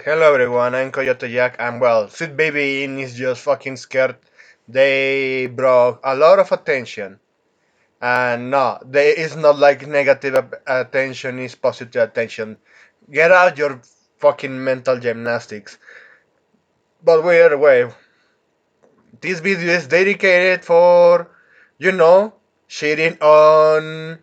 Hello everyone, I'm Coyote Jack, and well, Sweet Baby In is just fucking scared. They brought a lot of attention, and no, they is not like negative attention, is positive attention. Get out your fucking mental gymnastics. But wait, this video is dedicated for, you know, shitting on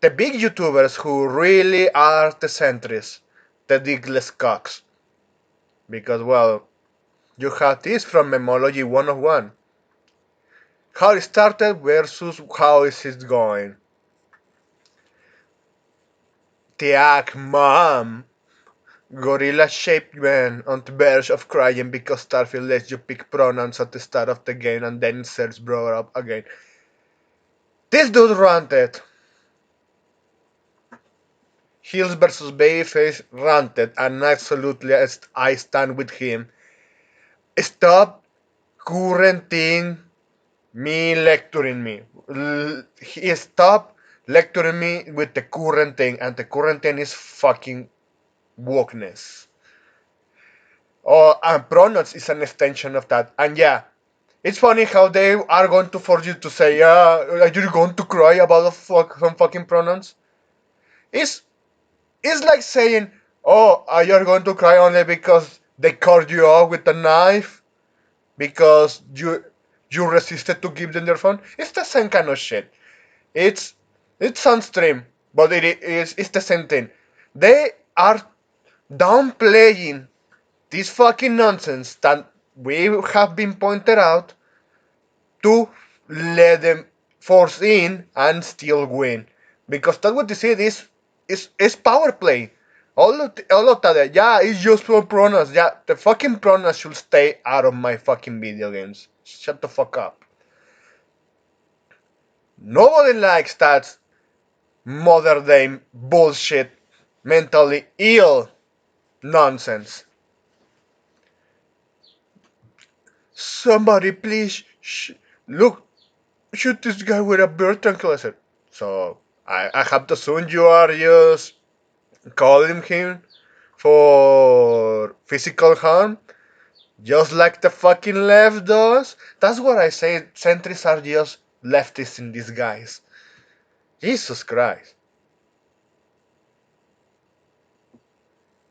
the big YouTubers who really are the centrists, the dickless cocks. Because, well, you have this from Memology 101. How it started versus how is it going. Tiak mom! Gorilla shaped man on the verge of crying because Starfield lets you pick pronouns at the start of the game and then inserts brought up again. This dude ranted. Hills versus Babyface ranted, and absolutely I stand with him. Stop currenting me lecturing me. He stopped lecturing me with the current thing, and the current thing is fucking wokeness. Oh, and pronouns is an extension of that. And yeah, it's funny how they are going to force you to say, yeah, are you going to cry about some fucking pronouns? It's, it's like saying, oh, are you going to cry only because they cut you off with a knife? Because you resisted to give them their phone? It's the same kind of shit. It's it's on stream, but it's the same thing. They are downplaying this fucking nonsense that we have been pointed out to let them force in and still win. Because that's what they said is power play. All of that, yeah, it's just for pronouns. Yeah, the fucking pronouns should stay out of my fucking video games. Shut the fuck up. Nobody likes that modern day bullshit, mentally ill nonsense. Somebody please look, shoot this guy with a bird tranquilizer. So I have to assume you are just calling him for physical harm, just like the fucking left does. That's what I say. Centrists are just leftists in disguise. Jesus Christ.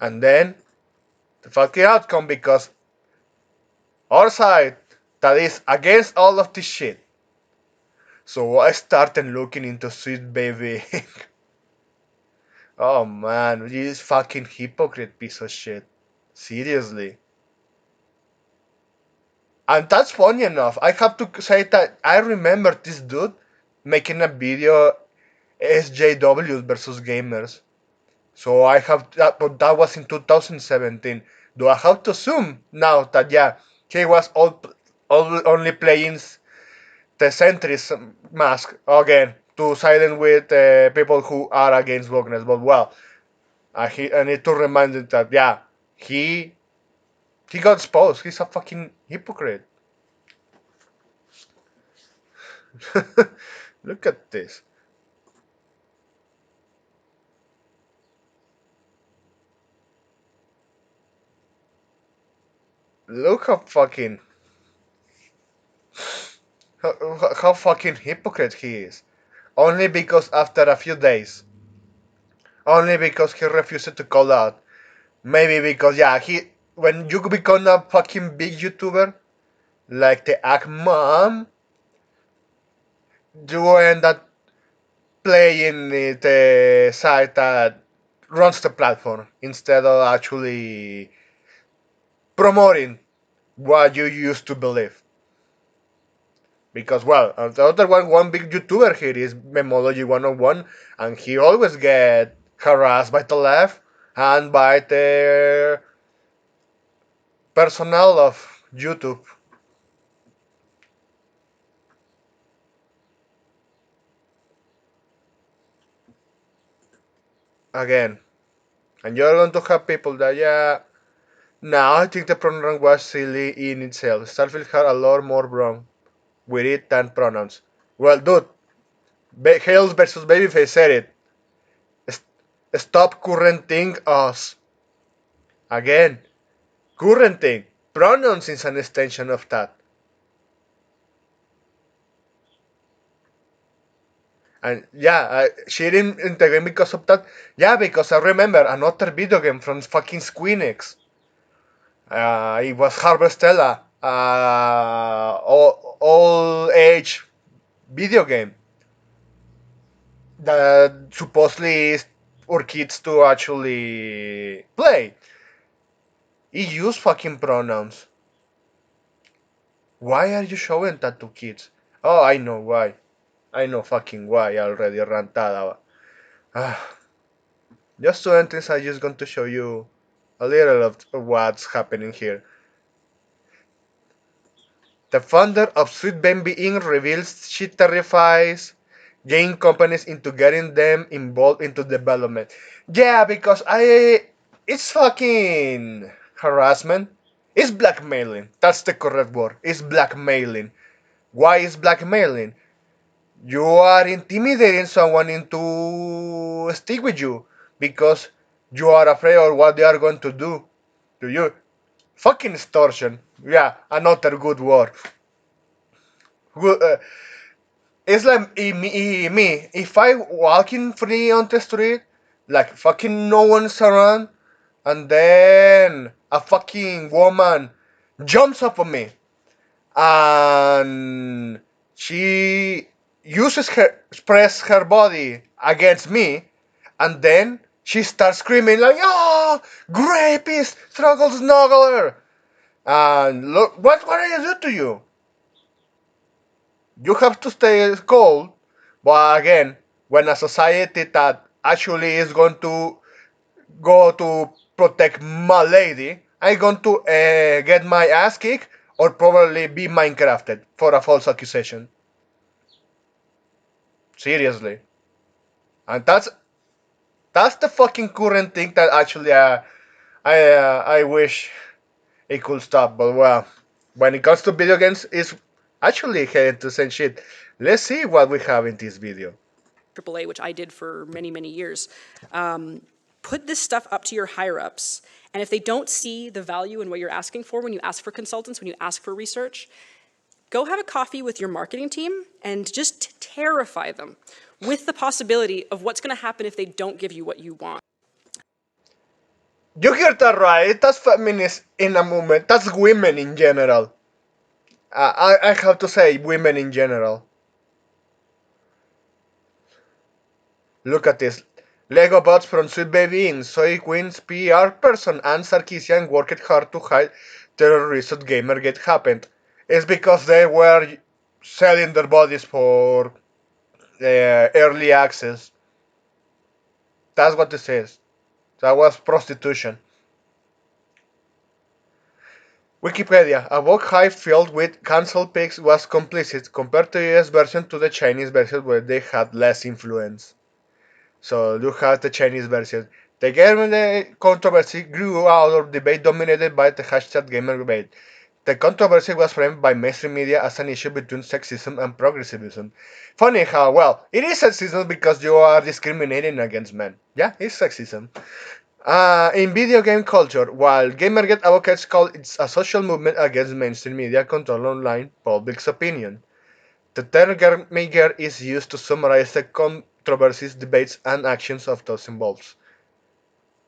And then the fucking outcome, because our side that is against all of this shit. So I started looking into Sweet Baby. Oh man, this fucking hypocrite piece of shit. Seriously. And that's funny enough. I have to say that I remember this dude making a video SJWs versus gamers. So I have that, but that was in 2017. Do I have to assume now that yeah, he was only playing the centrist mask again to silence with people who are against wokeness? But well, I need to remind him that yeah, he he got exposed. He's a fucking hypocrite. Look at this. Look how fucking hypocrite he is. Only because after a few days, only because he refused to call out. Maybe because yeah, he when you become a fucking big YouTuber like the Ack Mom, you end up playing the side that runs the platform instead of actually promoting what you used to believe. Because well, the other one big YouTuber here is Memology 101, and he always get harassed by the left and by the personnel of YouTube. Again, and you're going to have people that yeah. Now I think the pronoun was silly in itself. Starfield had a lot more wrong with it than pronouns. Well, dude, Hales versus Babyface said it. Stop currenting us. Again. Current thing. Pronouns is an extension of that. And yeah, she didn't integrate because of that. Yeah, because I remember another video game from fucking Squeenix. It was Harvestella, all age video game that supposedly is for kids to actually play. It used fucking pronouns. Why are you showing that to kids? Oh, I know why. I know fucking why already, rantada. Ah, just two entries, I'm just going to show you a little of what's happening here. The founder of Sweet Baby Inc. reveals she terrifies game companies into getting them involved into development. Yeah, because it's fucking harassment. It's blackmailing. That's the correct word. It's blackmailing. Why is blackmailing? You are intimidating someone into stick with you because you are afraid of what they are going to do to you. Fucking extortion. Yeah, another good word. Good, it's like me. If I walking free on the street, like fucking no one's around, and then a fucking woman jumps up on me, and she uses her express her body against me, and then she starts screaming like, "Oh, rapist, struggle snuggler!" And look, what did I do to you? You have to stay cold, but again, when a society that actually is going to go to protect my lady, I'm going to get my ass kicked or probably be Minecrafted for a false accusation. Seriously. And that's the fucking current thing that actually I wish it could stop. But well, when it comes to video games, it's actually heading to the same shit. Let's see what we have in this video. AAA, which I did for many, many years, put this stuff up to your higher ups. And if they don't see the value in what you're asking for when you ask for consultants, when you ask for research, go have a coffee with your marketing team and just terrify them with the possibility of what's going to happen if they don't give you what you want. You heard that right. That's feminists in a movement. That's women in general. I have to say, women in general. Look at this. Lego bots from Sweet Baby Inc. Soy Queen's PR person and Sarkisian worked hard to hide the recent Gamergate happened. It's because they were selling their bodies for early access. That's what it says. That was prostitution. Wikipedia. A book hive filled with cancelled pigs was complicit compared to the US version to the Chinese version where they had less influence. So you have the Chinese version. The gamer controversy grew out of debate dominated by the hashtag Gamergate. The controversy was framed by mainstream media as an issue between sexism and progressivism. Funny how, well, it is sexism because you are discriminating against men. Yeah, it's sexism. In video game culture, while Gamergate advocates call it a social movement against mainstream media control online public's opinion, the term Gamergate is used to summarize the controversies, debates, and actions of those involved.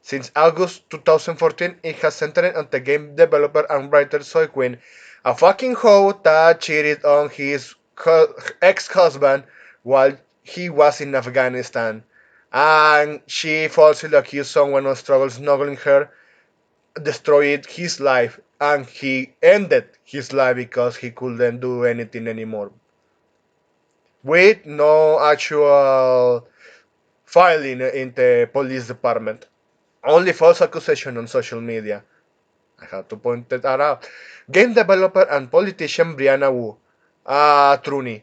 Since August 2014, it has centered on the game developer and writer Soy Quinn, a fucking hoe that cheated on his ex-husband while he was in Afghanistan. And she falsely accused someone of struggle snuggling her, destroyed his life, and he ended his life because he couldn't do anything anymore. With no actual filing in the police department. Only false accusation on social media. I have to point that out. Game developer and politician Brianna Wu, Truni,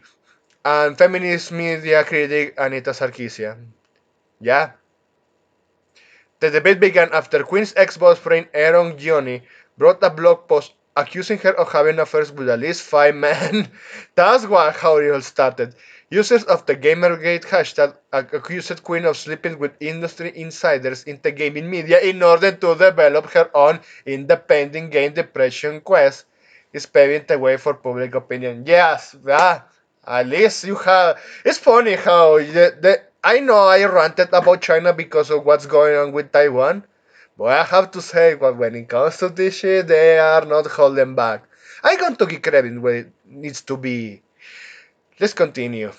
and feminist media critic Anita Sarkeesian. Yeah. The debate began after Quinn's ex-boyfriend Aaron Gioni wrote a blog post accusing her of having affairs with at least 5 men. That's how it all started. Users of the Gamergate hashtag accused Queen of sleeping with industry insiders in the gaming media in order to develop her own independent game depression quest, is paving the way for public opinion. Yes, at least you have. It's funny how I know I ranted about China because of what's going on with Taiwan, but I have to say, well, when it comes to this shit, they are not holding back. I'm going to give credit where it needs to be. Let's continue.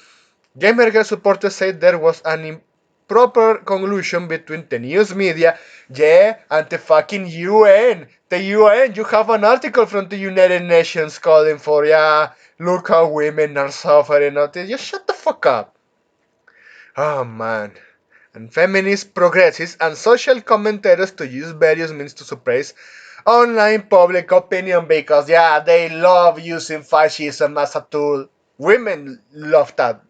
Gamergate supporters said there was an improper collusion between the news media, yeah, and the fucking UN. The UN, you have an article from the United Nations calling for, yeah, look how women are suffering. Just shut the fuck up. Oh man. And feminists, progressives, and social commentators to use various means to suppress online public opinion because, yeah, they love using fascism as a tool. Women love that.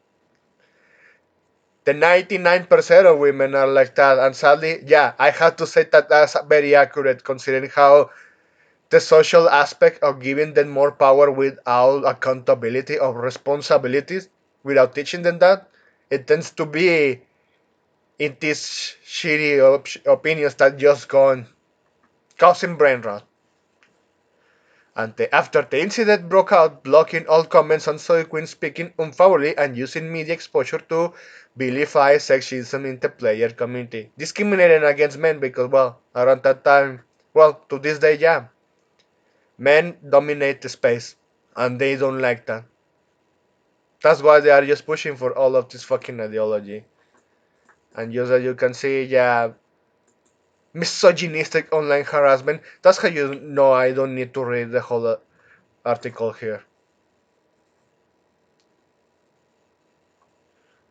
The 99% of women are like that, and sadly, yeah, I have to say that that's very accurate considering how the social aspect of giving them more power without accountability of responsibilities, without teaching them that, it tends to be in these shitty opinions that just gone causing brain rot. And after the incident broke out, blocking all comments on Soy Queen speaking unfavorably and using media exposure to vilify sexism in the player community. Discriminating against men because, well, around that time, well, to this day, yeah, men dominate the space and they don't like that. That's why they are just pushing for all of this fucking ideology. And just as you can see, yeah, misogynistic online harassment. That's how you know I don't need to read the whole article here.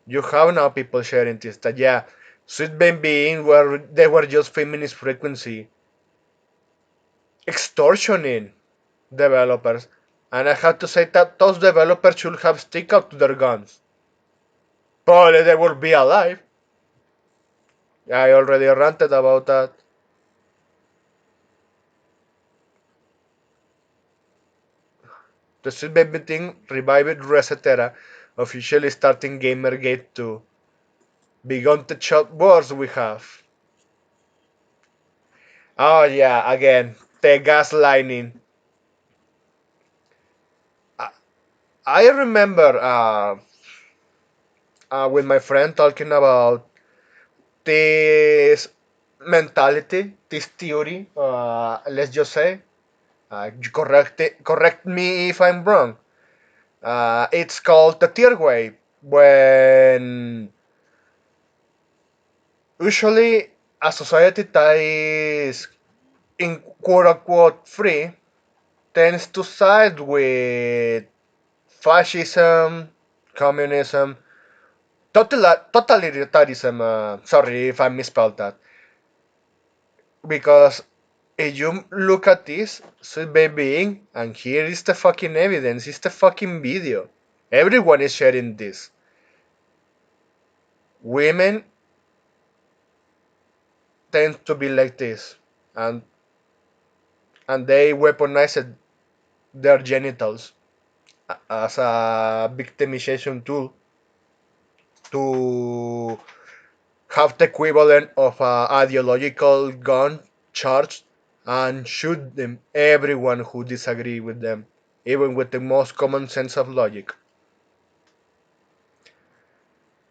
You have now people sharing this that yeah, Sweet Baby were they were just feminist frequency extortioning developers, and I have to say that those developers should have stick out to their guns. Probably they would be alive. I already ranted about that. The Sweet Baby thing revived Resetera, officially starting Gamergate 2. Beyond the chat wars we have. Oh yeah, again, the gaslighting. I, I remember with my friend talking about this mentality, this theory. Let's just say, correct me if I'm wrong. It's called the tier wave. When usually a society that is in quote unquote free tends to side with fascism, communism, totalitarianism. Sorry if I misspelled that. Because if you look at this, Sweet Baby, and here is the fucking evidence, it's the fucking video. Everyone is sharing this. Women tend to be like this, and they weaponize their genitals as a victimization tool to have the equivalent of a ideological gun charged and shoot them everyone who disagree with them, even with the most common sense of logic.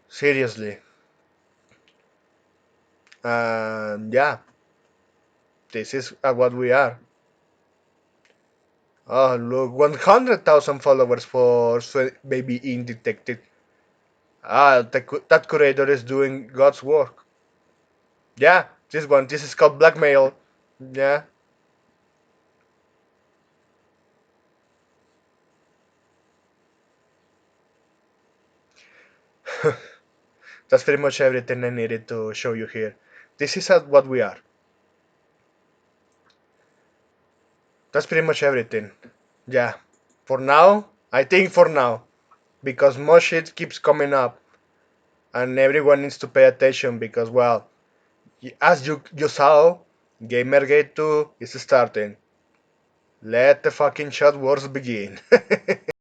Seriously. And yeah, this is what we are. Oh look, 100,000 followers for Baby In Detected. That curator is doing God's work. Yeah, this is called blackmail. Yeah. That's pretty much everything I needed to show you here. This is what we are. That's pretty much everything. Yeah. For now, I think for now. Because more shit keeps coming up. And everyone needs to pay attention because, well, as you saw, Gamergate 2 is starting. Let the fucking shot wars begin.